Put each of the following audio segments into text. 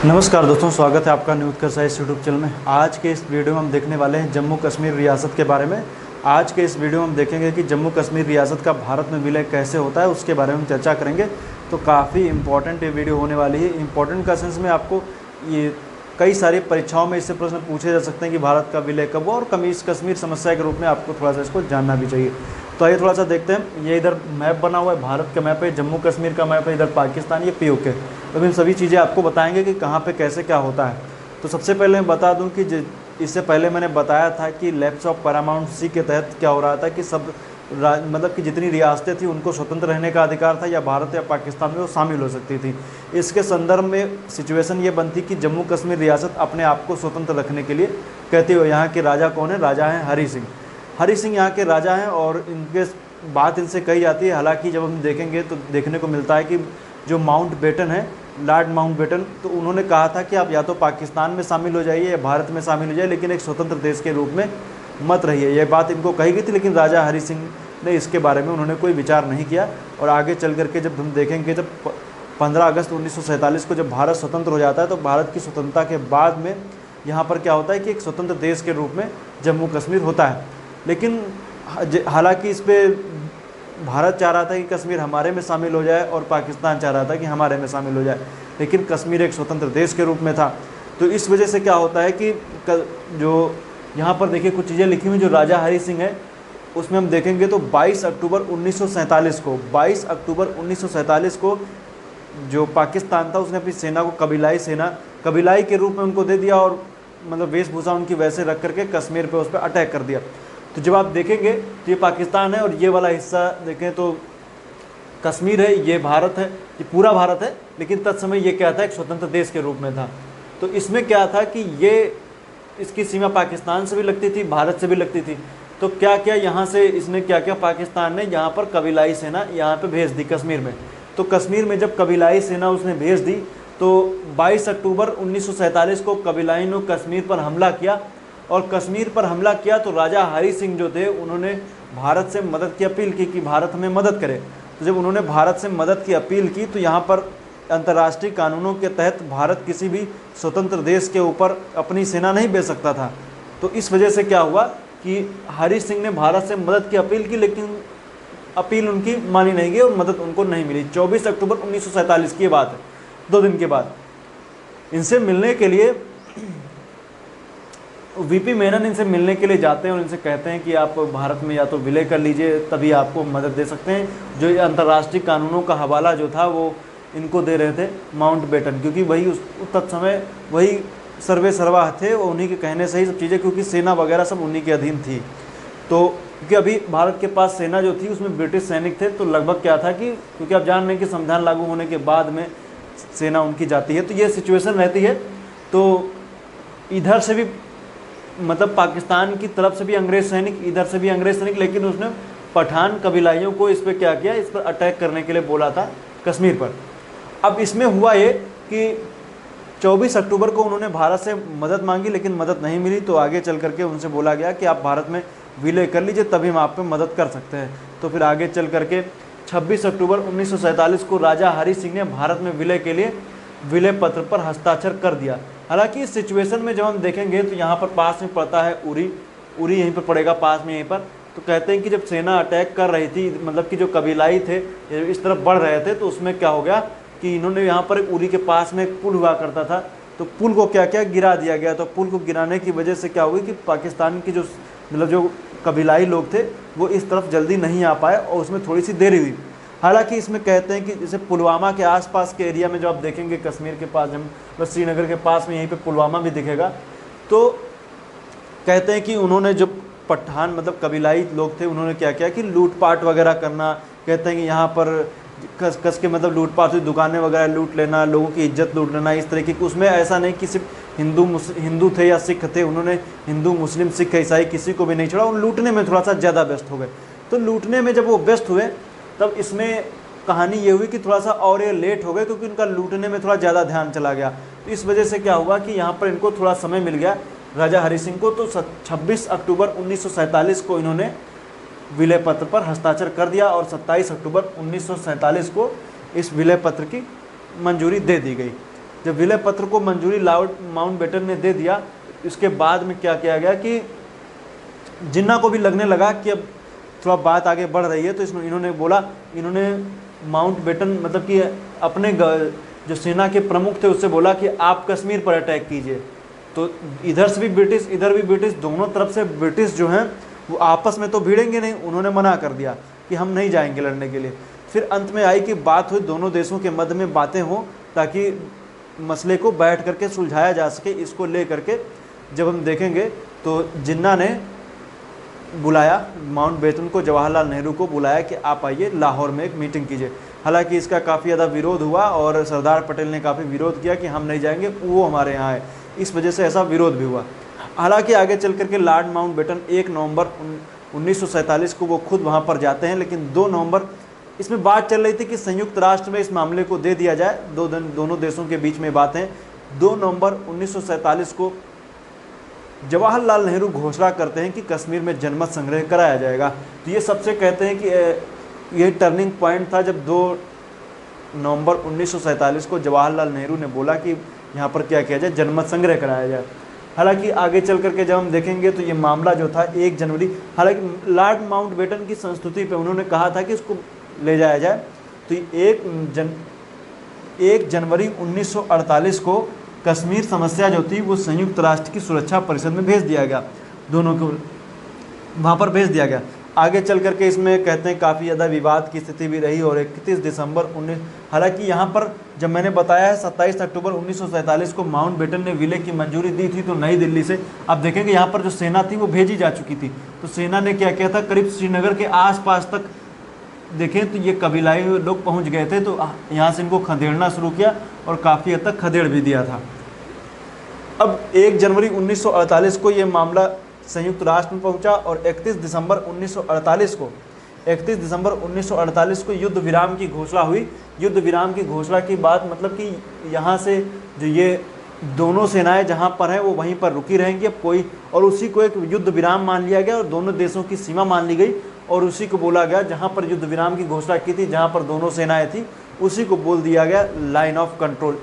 नमस्कार दोस्तों, स्वागत है आपका न्यूज़ का साइंस यूट्यूब चैनल में। आज के इस वीडियो में हम देखने वाले हैं जम्मू कश्मीर रियासत के बारे में। आज के इस वीडियो में हम देखेंगे कि जम्मू कश्मीर रियासत का भारत में विलय कैसे होता है, उसके बारे में हम चर्चा करेंगे। तो काफ़ी इंपॉर्टेंट ये वीडियो होने वाली है। इंपॉर्टेंट का सेंस में आपको ये कई सारी परीक्षाओं में इससे प्रश्न पूछे जा सकते हैं कि भारत का विलय कब हुआ, और कश्मीर समस्या के रूप में आपको थोड़ा सा इसको जानना भी चाहिए। तो आइए थोड़ा सा देखते हैं। ये इधर मैप बना हुआ है, भारत का मैप है, जम्मू कश्मीर का मैप है, इधर पाकिस्तान, ये पीओके। तो इन सभी चीज़ें आपको बताएंगे कि कहाँ पे कैसे क्या होता है। तो सबसे पहले मैं बता दूं कि इससे पहले मैंने बताया था कि लैप्स ऑफ पैरामाउंट सी के तहत क्या हो रहा था कि मतलब कि जितनी रियासतें थी उनको स्वतंत्र रहने का अधिकार था, या भारत या पाकिस्तान में वो शामिल हो सकती थी। इसके संदर्भ में सिचुएशन ये बनती कि जम्मू कश्मीर रियासत अपने आप को स्वतंत्र रखने के लिए कहती हो। यहाँ के राजा कौन है? राजा हैं हरी सिंह। हरी सिंह यहाँ के राजा हैं और इनके बात इनसे कही जाती है। हालांकि जब हम देखेंगे तो देखने को मिलता है कि जो माउंटबेटन है, लॉर्ड माउंटबेटन, तो उन्होंने कहा था कि आप या तो पाकिस्तान में शामिल हो जाइए या भारत में शामिल हो जाइए, लेकिन एक स्वतंत्र देश के रूप में मत रहिए। यह बात इनको कही गई थी, लेकिन राजा हरी सिंह ने इसके बारे में उन्होंने कोई विचार नहीं किया। और आगे चल करके जब हम देखेंगे, जब 15 अगस्त 1947 को जब भारत स्वतंत्र हो जाता है, तो भारत की स्वतंत्रता के बाद में यहाँ पर क्या होता है कि एक स्वतंत्र देश के रूप में जम्मू कश्मीर होता है। लेकिन हालांकि इस पर भारत चाह रहा था कि कश्मीर हमारे में शामिल हो जाए और पाकिस्तान चाह रहा था कि हमारे में शामिल हो जाए, लेकिन कश्मीर एक स्वतंत्र देश के रूप में था। तो इस वजह से क्या होता है कि जो यहाँ पर देखिए कुछ चीज़ें लिखी हुई, जो राजा हरी सिंह है उसमें हम देखेंगे तो 22 अक्टूबर 1947 को जो पाकिस्तान था उसने अपनी सेना को कबीलाई के रूप में उनको दे दिया, और मतलब वेशभूषा उनकी वैसे रख करके कश्मीर पे उस पर अटैक कर दिया। तो जब आप देखेंगे तो ये पाकिस्तान है और ये वाला हिस्सा देखें तो कश्मीर है, ये भारत है, ये पूरा भारत है। लेकिन तत्समय ये क्या था? एक स्वतंत्र देश के रूप में था। तो इसमें क्या था कि ये इसकी सीमा पाकिस्तान से भी लगती थी, भारत से भी लगती थी। तो क्या क्या यहाँ से इसने क्या क्या पाकिस्तान ने यहाँ पर कबीलाई सेना यहाँ पे भेज दी कश्मीर में। तो कश्मीर में जब कबीलाई सेना उसने भेज दी तो 22 अक्टूबर 1947 को कबीलाई ने कश्मीर पर हमला किया, और कश्मीर पर हमला किया तो राजा हरी सिंह जो थे उन्होंने भारत से मदद की अपील की कि भारत हमें मदद करे। तो जब उन्होंने भारत से मदद की अपील की तो यहाँ पर अंतर्राष्ट्रीय कानूनों के तहत भारत किसी भी स्वतंत्र देश के ऊपर अपनी सेना नहीं भेज सकता था। तो इस वजह से क्या हुआ कि हरी सिंह ने भारत से मदद की अपील की, लेकिन अपील उनकी मानी नहीं गई और मदद उनको नहीं मिली। 24 अक्टूबर 1947 की बात है, 2 दिन के बाद इनसे मिलने के लिए वीपी मेनन इनसे मिलने के लिए जाते हैं और इनसे कहते हैं कि आप भारत में या तो विलय कर लीजिए, तभी आपको मदद दे सकते हैं। जो अंतर्राष्ट्रीय कानूनों का हवाला जो था वो इनको दे रहे थे माउंटबेटन, क्योंकि वही उस तत्समय वही सर्वे सर्वा थे, उन्हीं के कहने से ही सब चीज़ें, क्योंकि सेना वगैरह सब उन्हीं के अधीन थी। तो क्योंकि अभी भारत के पास सेना जो थी उसमें ब्रिटिश सैनिक थे, तो लगभग क्या था कि क्योंकि आप जान रहे हैं कि संविधान लागू होने के बाद में सेना उनकी जाती है, तो ये सिचुएशन रहती है। तो इधर से भी मतलब पाकिस्तान की तरफ से भी अंग्रेज सैनिक, इधर से भी अंग्रेज सैनिक, लेकिन उसने पठान कबीलाइयों को इस पर क्या किया, इस पर अटैक करने के लिए बोला था कश्मीर पर। अब इसमें हुआ ये कि 24 अक्टूबर को उन्होंने भारत से मदद मांगी, लेकिन मदद नहीं मिली। तो आगे चल करके उनसे बोला गया कि आप भारत में विलय कर लीजिए, तभी हम आप पे मदद कर सकते हैं। तो फिर आगे चल करके 26 अक्टूबर 1947 को राजा हरी सिंह ने भारत में विलय के लिए विलय पत्र पर हस्ताक्षर कर दिया। हालांकि इस सिचुएशन में जब हम देखेंगे तो यहाँ पर पास में पड़ता है उरी यहीं पर पड़ेगा पास में, यहीं पर। तो कहते हैं कि जब सेना अटैक कर रही थी, मतलब कि जो कबीलाई थे इस तरफ बढ़ रहे थे, तो उसमें क्या हो गया कि इन्होंने यहाँ पर उरी के पास में एक पुल हुआ करता था, तो पुल को क्या क्या गिरा दिया गया। तो पुल को गिराने की वजह से क्या हुई कि पाकिस्तान की जो मतलब जो कबीलाई लोग थे वो इस तरफ जल्दी नहीं आ पाए और उसमें थोड़ी सी देरी हुई। हालांकि इसमें कहते हैं कि जैसे पुलवामा के आसपास के एरिया में जो आप देखेंगे कश्मीर के पास, जब श्रीनगर के पास में यहीं पे पुलवामा भी दिखेगा, तो कहते हैं कि उन्होंने जो पठान मतलब कबीलाई लोग थे उन्होंने क्या किया कि लूटपाट वगैरह करना। कहते हैं कि यहाँ पर कस के मतलब लूटपाट हुई, दुकानें वगैरह लूट लेना, लोगों की इज्जत लूट लेना, इस तरीके की। उसमें ऐसा नहीं कि सिर्फ हिंदू थे या सिख थे, उन्होंने हिंदू मुस्लिम सिख ईसाई किसी को भी नहीं छोड़ा, और लूटने में थोड़ा सा ज़्यादा व्यस्त हो गए। तो लूटने में जब वो व्यस्त हुए तब इसमें कहानी ये हुई कि थोड़ा सा और ये लेट हो गए, क्योंकि उनका लूटने में थोड़ा ज़्यादा ध्यान चला गया। तो इस वजह से क्या हुआ कि यहाँ पर इनको थोड़ा समय मिल गया राजा हरी सिंह को। तो 26 अक्टूबर 1947 को इन्होंने विलय पत्र पर हस्ताक्षर कर दिया, और 27 अक्टूबर 1947 को इस विलय पत्र की मंजूरी दे दी गई। जब विलय पत्र को मंजूरी लॉर्ड माउंटबेटन ने दे दिया, इसके बाद में क्या किया गया कि जिन्ना को भी लगने लगा कि अब थोड़ा बात आगे बढ़ रही है, तो इसमें इन्होंने बोला, इन्होंने माउंटबेटन मतलब कि अपने जो सेना के प्रमुख थे उससे बोला कि आप कश्मीर पर अटैक कीजिए। तो इधर से भी ब्रिटिश, इधर भी ब्रिटिश, दोनों तरफ से ब्रिटिश जो हैं वो आपस में तो भिड़ेंगे नहीं, उन्होंने मना कर दिया कि हम नहीं जाएंगे लड़ने के लिए। फिर अंत में आई कि बात हुई, दोनों देशों के मध्य में बातें हों ताकि मसले को बैठ करके सुलझाया जा सके। इसको ले करके जब हम देखेंगे तो जिन्ना ने बुलाया माउंटबेटन को, जवाहरलाल नेहरू को बुलाया कि आप आइए लाहौर में एक मीटिंग कीजिए। हालांकि इसका काफ़ी ज़्यादा विरोध हुआ और सरदार पटेल ने काफ़ी विरोध किया कि हम नहीं जाएंगे, वो हमारे यहाँ है, इस वजह से ऐसा विरोध भी हुआ। हालांकि आगे चल करके लॉर्ड माउंटबेटन 1 नवंबर 1947 को वो खुद वहाँ पर जाते हैं, लेकिन 2 नवंबर इसमें बात चल रही थी कि संयुक्त राष्ट्र में इस मामले को दे दिया जाए, दोनों देशों के बीच में बातें। 2 नवंबर 1947 को जवाहरलाल नेहरू घोषणा करते हैं कि कश्मीर में जनमत संग्रह कराया जाएगा। तो ये सबसे कहते हैं कि ये टर्निंग पॉइंट था जब 2 नवंबर 1947 को जवाहरलाल नेहरू ने बोला कि यहाँ पर क्या किया जाए, जनमत संग्रह कराया जाए। हालांकि आगे चल करके जब हम देखेंगे तो ये मामला जो था 1 जनवरी, हालांकि लॉर्ड माउंटबेटन की संस्तुति पे उन्होंने कहा था कि इसको ले जाया जाए, तो 1 जनवरी 1948 को कश्मीर समस्या जो थी वो संयुक्त राष्ट्र की सुरक्षा परिषद में भेज दिया गया, दोनों को वहाँ पर भेज दिया गया। आगे चल करके इसमें कहते हैं काफ़ी ज़्यादा विवाद की स्थिति भी रही और 31 दिसंबर 19, हालांकि यहाँ पर जब मैंने बताया है 27 अक्टूबर 1947 को माउंटबेटन ने विलय की मंजूरी दी थी, तो नई दिल्ली से आप देखेंगे यहाँ पर जो सेना थी वो भेजी जा चुकी थी। तो सेना ने क्या किया था, करीब श्रीनगर के आसपास तक देखें तो ये कबीलाई लोग पहुँच गए थे, तो यहाँ से इनको खदेड़ना शुरू किया और काफ़ी हद तक खदेड़ भी दिया था। अब 1 जनवरी 1948 को ये मामला संयुक्त राष्ट्र में पहुंचा और 31 दिसंबर 1948 को युद्ध विराम की घोषणा हुई। युद्ध विराम की घोषणा की बात मतलब कि यहाँ से जो ये दोनों सेनाएं जहाँ पर हैं वो वहीं पर रुकी रहेंगी अब कोई, और उसी को एक युद्ध विराम मान लिया गया और दोनों देशों की सीमा मान ली गई और उसी को बोला गया, जहाँ पर युद्ध विराम की घोषणा की थी, जहाँ पर दोनों सेनाएँ थी, उसी को बोल दिया गया लाइन ऑफ कंट्रोल,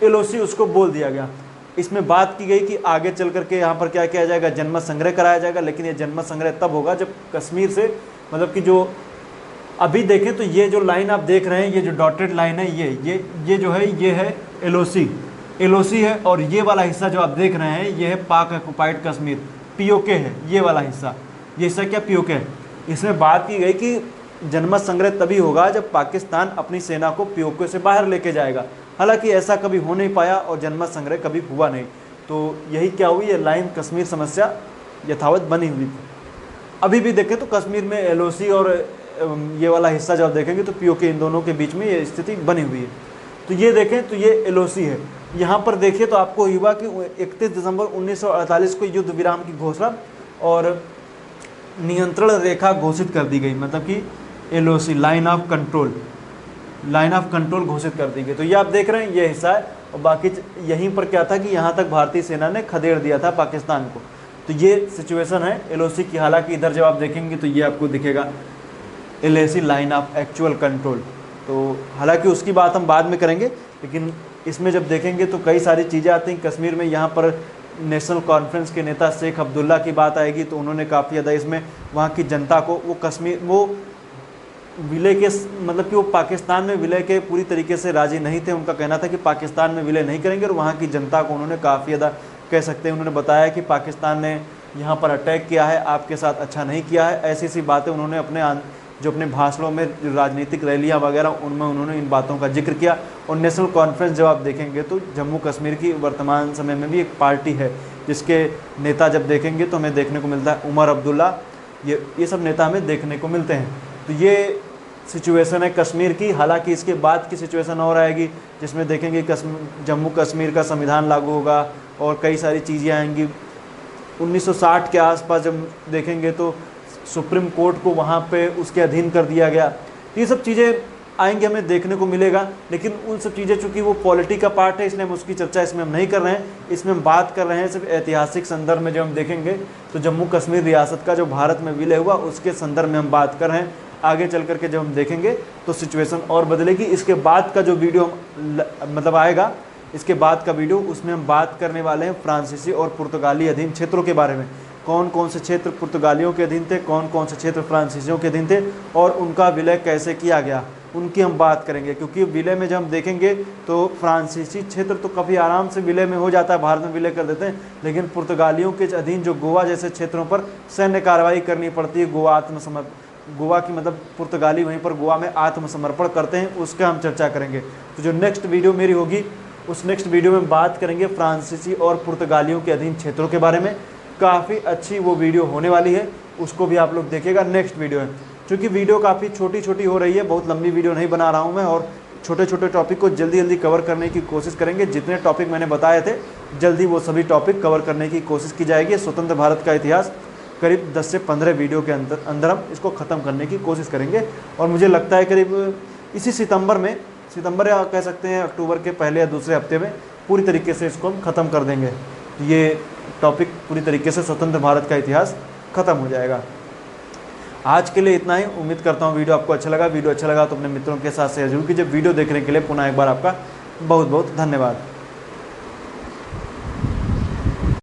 LOC उसको बोल दिया गया। इसमें बात की गई कि आगे चल करके यहाँ पर क्या किया जाएगा, जनमत संग्रह कराया जाएगा, लेकिन ये जनमत संग्रह तब होगा जब कश्मीर से मतलब कि जो अभी देखें तो ये जो लाइन आप देख रहे हैं, ये जो डॉटेड लाइन है, ये जो है ये है LOC है, और ये वाला हिस्सा जो आप देख रहे हैं ये है पाक ऑक्युपाइड कश्मीर, POK है, ये वाला हिस्सा, ये हिस्सा क्या POK है। इसमें बात की गई कि जनमत संग्रह तभी होगा जब पाकिस्तान अपनी सेना को POK से बाहर लेके जाएगा। हालांकि ऐसा कभी हो नहीं पाया और जनमत संग्रह कभी हुआ नहीं। तो यही क्या हुई, ये लाइन कश्मीर समस्या यथावत बनी हुई थी। अभी भी देखें तो कश्मीर में LOC और ये वाला हिस्सा जब देखेंगे तो POK, इन दोनों के बीच में ये स्थिति बनी हुई है। तो ये देखें तो ये LOC है। यहाँ पर देखिए तो आपको हुआ कि 31 दिसंबर 1948 को युद्ध विराम की घोषणा और नियंत्रण रेखा घोषित कर दी गई, मतलब कि LOC लाइन ऑफ कंट्रोल घोषित कर दी गई। तो ये आप देख रहे हैं ये हिस्सा है, और बाकी यहीं पर क्या था कि यहाँ तक भारतीय सेना ने खदेड़ दिया था पाकिस्तान को। तो ये सिचुएशन है LOC की। हालांकि इधर जब आप देखेंगे तो ये आपको दिखेगा LAC line of actual control. तो हालांकि उसकी बात हम बाद में करेंगे, लेकिन इसमें जब देखेंगे तो कई सारी चीज़ें आती हैं कश्मीर में। यहाँ पर नेशनल कॉन्फ्रेंस के नेता शेख अब्दुल्ला की बात आएगी, तो उन्होंने काफ़ी ज़्यादा इसमें वहाँ की जनता को, वो कश्मीर, वो विलय के मतलब कि वो पाकिस्तान में विलय के पूरी तरीके से राज़ी नहीं थे। उनका कहना था कि पाकिस्तान में विलय नहीं करेंगे, और वहाँ की जनता को उन्होंने काफ़ी ज़्यादा कह सकते हैं, उन्होंने बताया कि पाकिस्तान ने यहाँ पर अटैक किया है, आपके साथ अच्छा नहीं किया है। ऐसी ऐसी बातें उन्होंने अपने भाषणों में, जो राजनीतिक रैलियाँ वगैरह, उनमें उन्होंने इन बातों का जिक्र किया। और नेशनल कॉन्फ्रेंस जब आप देखेंगे तो जम्मू कश्मीर की वर्तमान समय में भी एक पार्टी है जिसके नेता जब देखेंगे तो हमें देखने को मिलता है उमर अब्दुल्ला, ये सब नेता हमें देखने को मिलते हैं। तो ये सिचुएशन है कश्मीर की। हालांकि इसके बाद की सिचुएशन और आएगी जिसमें देखेंगे जम्मू कश्मीर का संविधान लागू होगा और कई सारी चीज़ें आएंगी। 1960 के आसपास जब देखेंगे तो सुप्रीम कोर्ट को वहाँ पे उसके अधीन कर दिया गया। ये सब चीज़ें आएंगे, हमें देखने को मिलेगा, लेकिन उन सब चीज़ें चूँकि वो पॉलिटी का पार्ट है, इसलिए हम उसकी चर्चा इसमें हम नहीं कर रहे हैं। इसमें हम बात कर रहे हैं सिर्फ ऐतिहासिक संदर्भ में। जब हम देखेंगे तो जम्मू कश्मीर रियासत का जो भारत में विलय हुआ उसके संदर्भ में हम बात कर रहे हैं। आगे चल करके जब हम देखेंगे तो सिचुएशन और बदलेगी। इसके बाद का जो वीडियो हम मतलब आएगा इसके बाद का वीडियो, उसमें हम बात करने वाले हैं फ्रांसीसी और पुर्तगाली अधीन क्षेत्रों के बारे में। कौन कौन से क्षेत्र पुर्तगालियों के अधीन थे, कौन कौन से क्षेत्र फ्रांसीसियों के अधीन थे और उनका विलय कैसे किया गया, उनकी हम बात करेंगे। क्योंकि विलय में जब हम देखेंगे तो फ्रांसीसी क्षेत्र तो काफ़ी आराम से विलय में हो जाता है, भारत में विलय कर देते हैं, लेकिन पुर्तगालियों के अधीन जो गोवा जैसे क्षेत्रों पर सैन्य कार्रवाई करनी पड़ती है। गोवा की मतलब पुर्तगाली वहीं पर गोवा में आत्मसमर्पण करते हैं, उसका हम चर्चा करेंगे। तो जो नेक्स्ट वीडियो मेरी होगी उस नेक्स्ट वीडियो में बात करेंगे फ्रांसीसी और पुर्तगालियों के अधीन क्षेत्रों के बारे में। काफ़ी अच्छी वो वीडियो होने वाली है, उसको भी आप लोग देखिएगा। नेक्स्ट वीडियो है, क्योंकि वीडियो काफ़ी छोटी छोटी हो रही है, बहुत लंबी वीडियो नहीं बना रहा हूँ मैं, और छोटे छोटे टॉपिक को जल्दी जल्दी कवर करने की कोशिश करेंगे। जितने टॉपिक मैंने बताए थे जल्दी वो सभी टॉपिक कवर करने की कोशिश की जाएगी। स्वतंत्र भारत का इतिहास करीब 10 से 15 वीडियो के अंदर हम इसको ख़त्म करने की कोशिश करेंगे। और मुझे लगता है करीब इसी सितंबर या कह सकते हैं अक्टूबर के पहले या दूसरे हफ्ते में पूरी तरीके से इसको हम ख़त्म कर देंगे। ये टॉपिक पूरी तरीके से स्वतंत्र भारत का इतिहास ख़त्म हो जाएगा। आज के लिए इतना ही। उम्मीद करता हूँ वीडियो आपको अच्छा लगा। वीडियो अच्छा लगा तो अपने मित्रों के साथ शेयर जरूर कीजिए। वीडियो देखने के लिए पुनः एक बार आपका बहुत बहुत धन्यवाद।